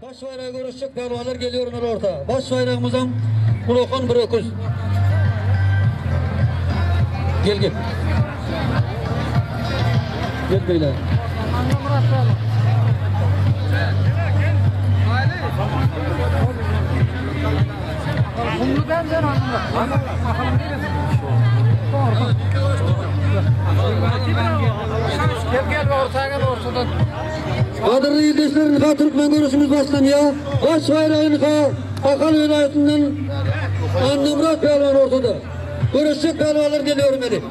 Baş bayrağı görüşecek pehlivanlar geliyorlar orta. Baş bayrağımızdan Ulokan bir öküz. Gel. Gel beyler. Kadırlı ildeşlerin Türkmen görüşümüz başlanıyor. Baş bayrağın Akal vilayetinden Annemrat pehlivan ortada. Görüşecek pehlivanlar geliyor beni.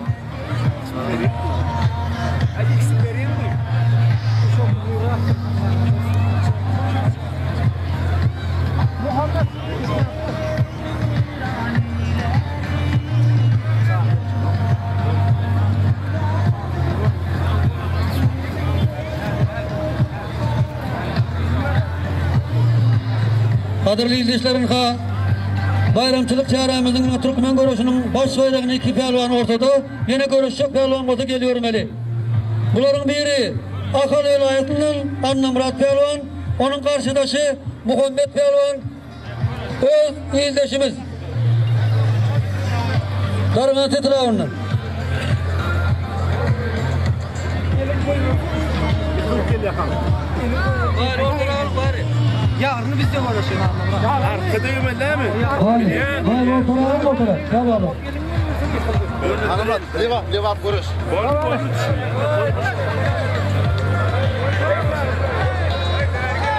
Kadırlı izleyicilerin bayramçılık çağrımızın Türkmen görüşünün baş bayrağının iki pehlivan ortada. Yine görüşecek pehlivan orta geliyorum eli. Bunların biri Akal vilayetinden Annemrat pehlivan, onun karşıdaşı Muhammed pehlivan, öz izleyicimiz. Darıma titla onlar. Bari. Yarını biz de uğraşıyoruz anlamda. Arkadayım öyle mi? Hayır, ortalar. Gel abi. Anamrat, levap konuş.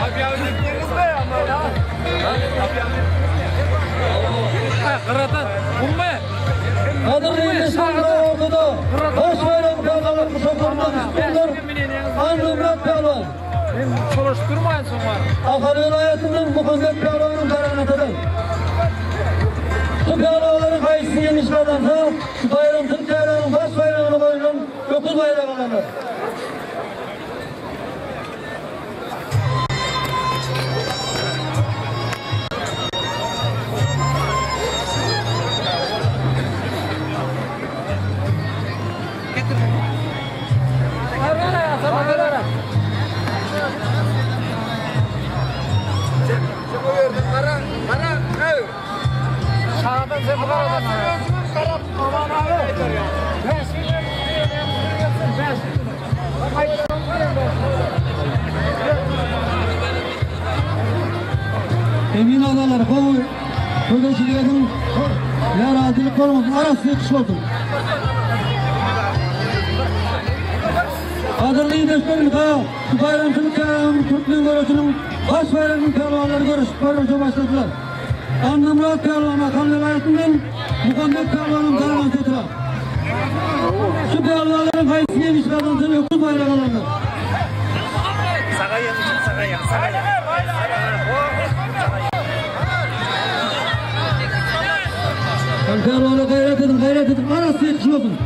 Abi yavrularınız ne ya? Kıratan, vurma. Kadırlı ildeşlerin ortada. Baş bayrağın pehlivanlar kuşaklarından istiyorlar. Annemrat pehlivan. Çalıştırmayın sonra. Akal vilayetinden Muhammed pehlivanın karanatadır. Şu pehlivanların kayısını yemişlerdense şu bayramçılık çağrının baş bayrağını koyulan 9 bayrak alanlar. Sağdan sen bu karadan. Aman abi. Emin adalar kovu köydeşilerin yaratılık olmasın arası yetişi olsun. Kadırlı ildeşlerin şu bayramçılık çağrının Türkmen görüşünün baş bayrağının pehlivanları görüşe başladılar. Annemrat pehlivan Akal vilayetinden Muhammed pehlivanın darman tetra. Şu pehlivanların kayısını yemişlerden sonra 9 bayrak alanlar. Sağa yemişim, sağa ya. Pehlivan'a gayret edin, arası yetişi olsun.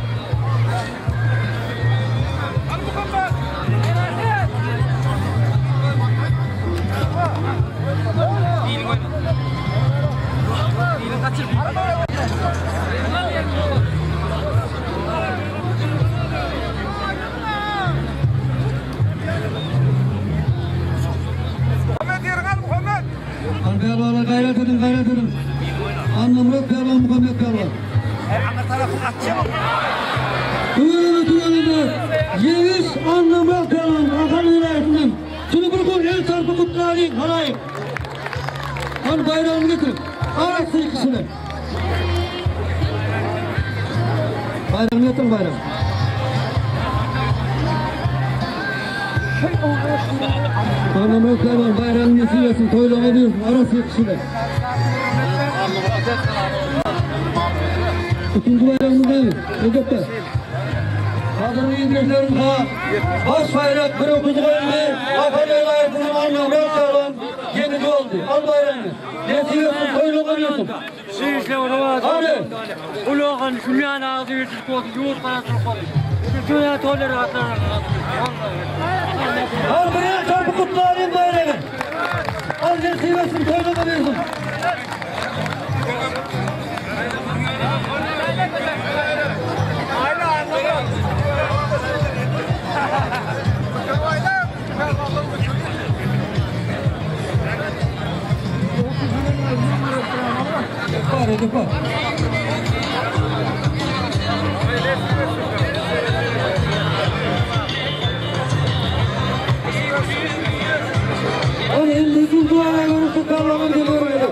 Pehlivan'a gayret edin. Annemrat pehlivan, Muhammed pehlivan. Ana tarafı atacağım. Tüyelinde Yevis Annemrat pehlivan Akal vilayetinden. Şunu bırakın el çarpı kutlayın halayı. Al bayrağını getirin. Arası ikisini. Bayrağını getirin bayrağını. Annemrat pehlivan bayrağını getirin. Toylama diyorsun. Arası ikisini. İkinci bayrağımız değil. Recep'te. Kadırlı ildeşlerin baş bayrak 19 koyuldu. Akal vilayetinden Annemrat pehlivan yenici oldu. Al bayrağını. Yetiyorsun, toylu koyuyorsun. Şişle oraya. Hadi. Uloğan şümyan ağzı yetişik oldu. Yoğurt kanatını koydu. Şöyle toyları atlar. Al buraya çarpı kutlayın bayrağını. Al yetiyorsun, toylu koyuyorsun. dedik bak. Onu 52 duaya görüştük kavramı geliyor öyle.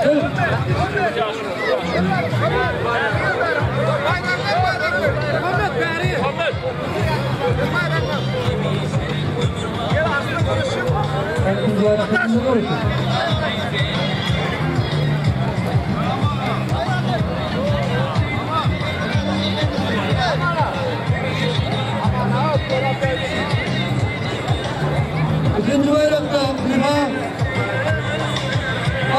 Evet. İkinci ayakta görüştük. İkinci bayrakta Nima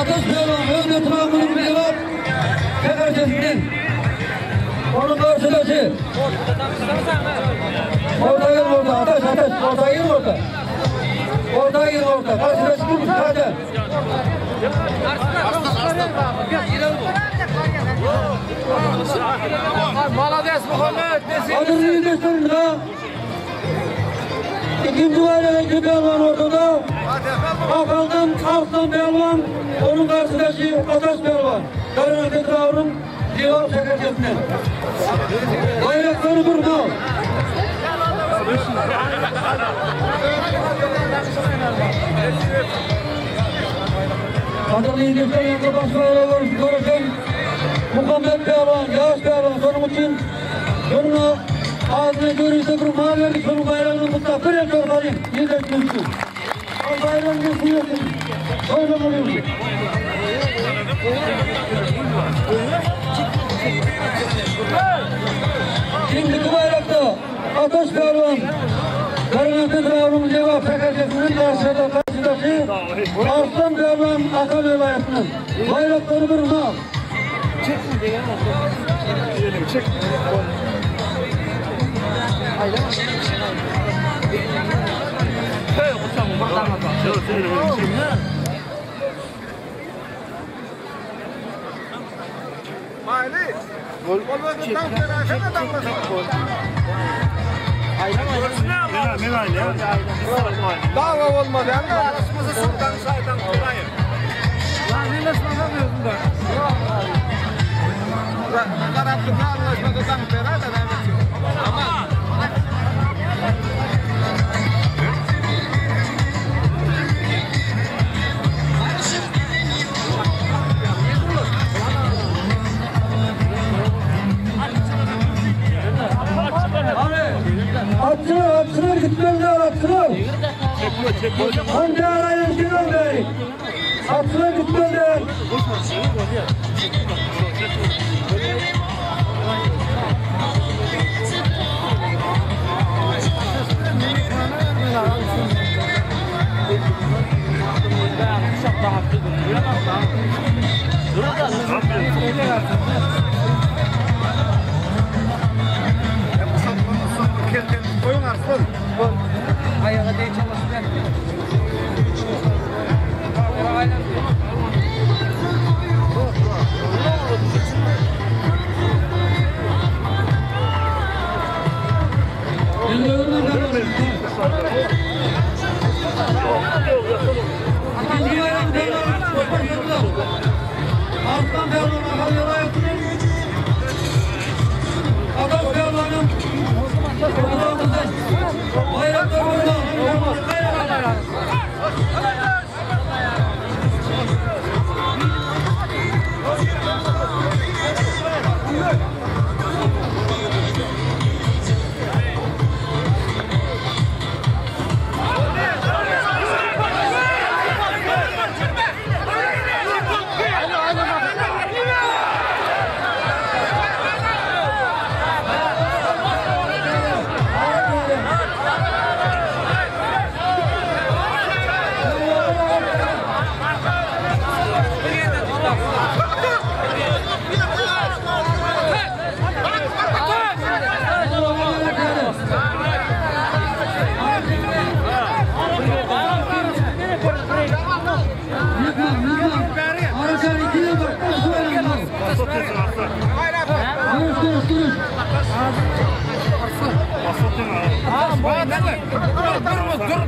Ateş Pehlivan Mehmet Mahmud'un bir cevap Fenerbahçe'sinden onun karşılaşı orta yer orta Ateş orta yer orta karşılaşı bu hadi Malades Muhammed. Adı Rizdeş'in ha İkinci bayrakta Pehlivan ortada Akal'dan Aslan Pehlivan onun karşılaşı Ateş Pehlivan Karına Petravr'ın cevap Fenerbahçe'sinden bayrakları durma Adını İngiliz'den yanında başlayla görüşen Muhammed Pehlivan, Yağız Pehlivan sonum için sonuna ağzına görüşte bir mal verdik sonun bayrağını mutlaka bir el sormalıyım. İngiliz'den için. O bayrağını geçmiyorsun. Öyle oluyorsun. Şimdiki bayrakta Ateş Pehlivan Karına Petravr'ın cevap Fenerbahçe'sinin karşıdaşı Aslan Pehlivan Akal Ölayası'nın bayrakları durma. Çek. Mali. Gol olmadıktan sonra sen de damlasın. Dava olmadı ama arasımızı sultan saydan kolayım. Lan ne nasıl anlamıyorsun da? Taraflıkla anlaşmadıktan beri de demek yok. Ama Atçılar gitmezler atçılar. Hangi arayın Sinan Bey? Atçılar gitmezler. koyun arsın. Ayağa değil çalışıyor. Aslan Pehlivan Akal Ölayası'nın Ateş Pehlivan'ın bayrakları burada.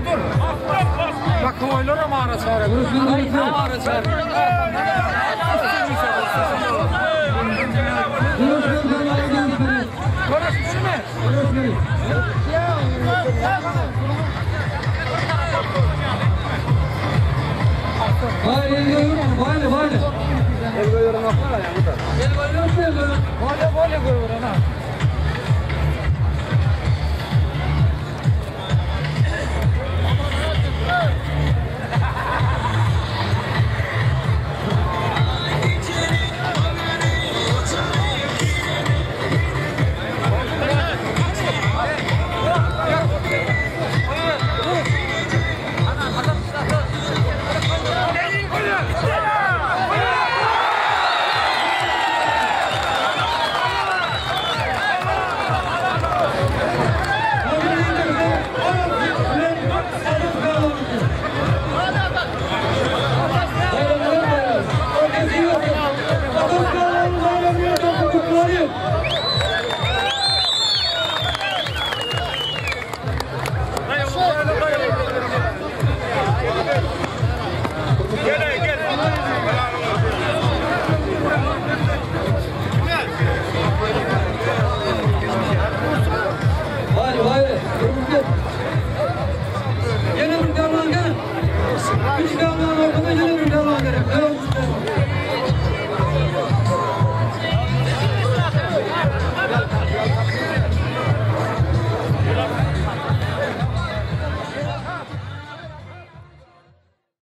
Dur. Bak koyuyor ama arası var. Arası var. El koyuyorum.